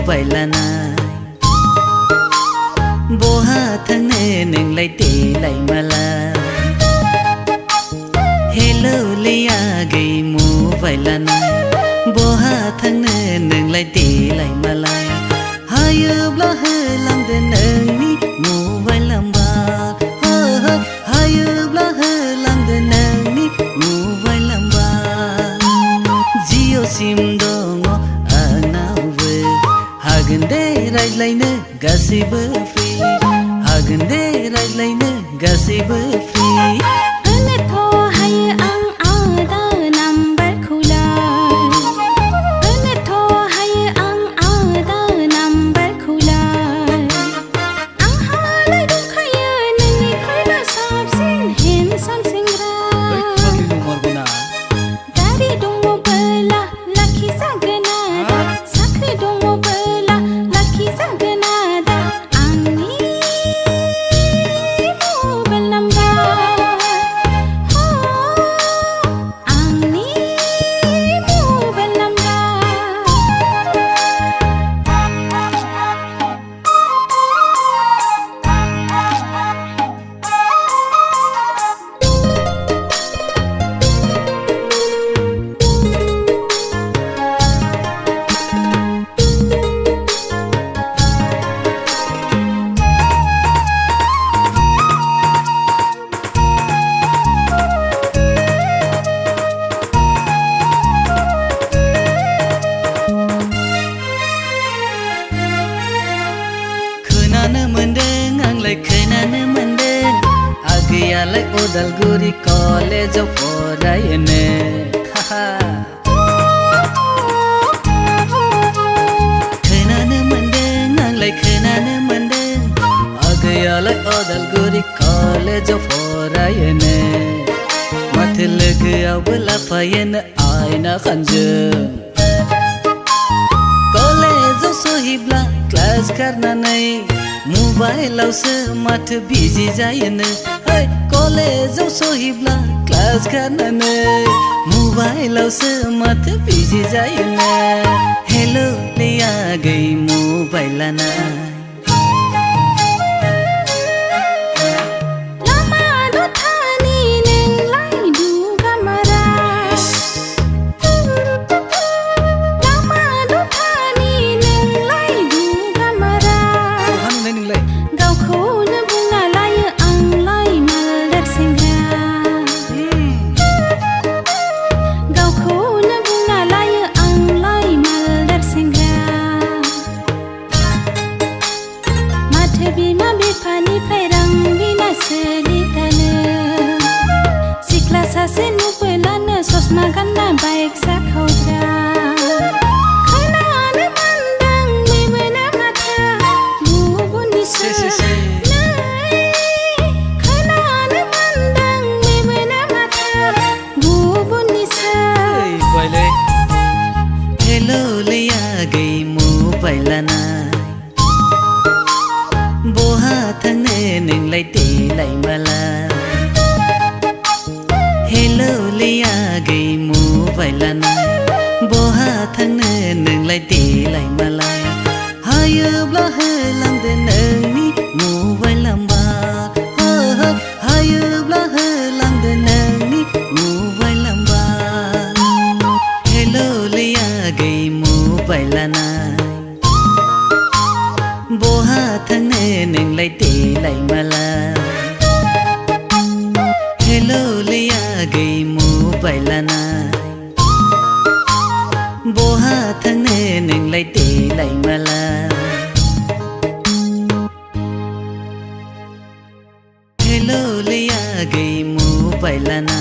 bailana boha thane ning lai te lai mala hello liya gai mu bailana boha thane ning lai te lai mala hayu bla he lam de nang ni mu bailam ba hayu bla he lam de nang ni mu bailam ba jio sim dongo anawe hagande rai laine gasiba free hagande rai laine gasiba free ane tho hay ang ada number khula ane tho hay ang ada number khula ang halai du khaya nani khayla sab sin hin sam singra khali numar guna dari dungo bala lakhi sagna sakhe dungo bala lakhi sagna da ani kenane menden agiyalai Odalguri college of orayane kenane menden nanglai kenane menden agiyalai Odalguri college of orayane mathilag awla payene aina khanjung college of sohibla class karna nai mobile से मत बिजी जायन है कॉलेज सोहिबला क्लास करने मोबाइल से मत बिजी जायन हेलो लिया गई मोबाइल ना Maganda baik sakhodra khana ne mandang me mena matha bubuni se khana ne mandang me mena matha bubuni se baile hello liya gai mobile na boha thane ning lai te lai mala hello liya gai mobile na boha thane ning lai te lai mala hayu bla he lam de nang ni mobile lamba hayu bla he lam de nang ni mobile lamba hello liya gai mobile na boha thane ning lai te lai mala hello liya gai mobile na boha thane ning lai te lai mala hello liya gai mobile na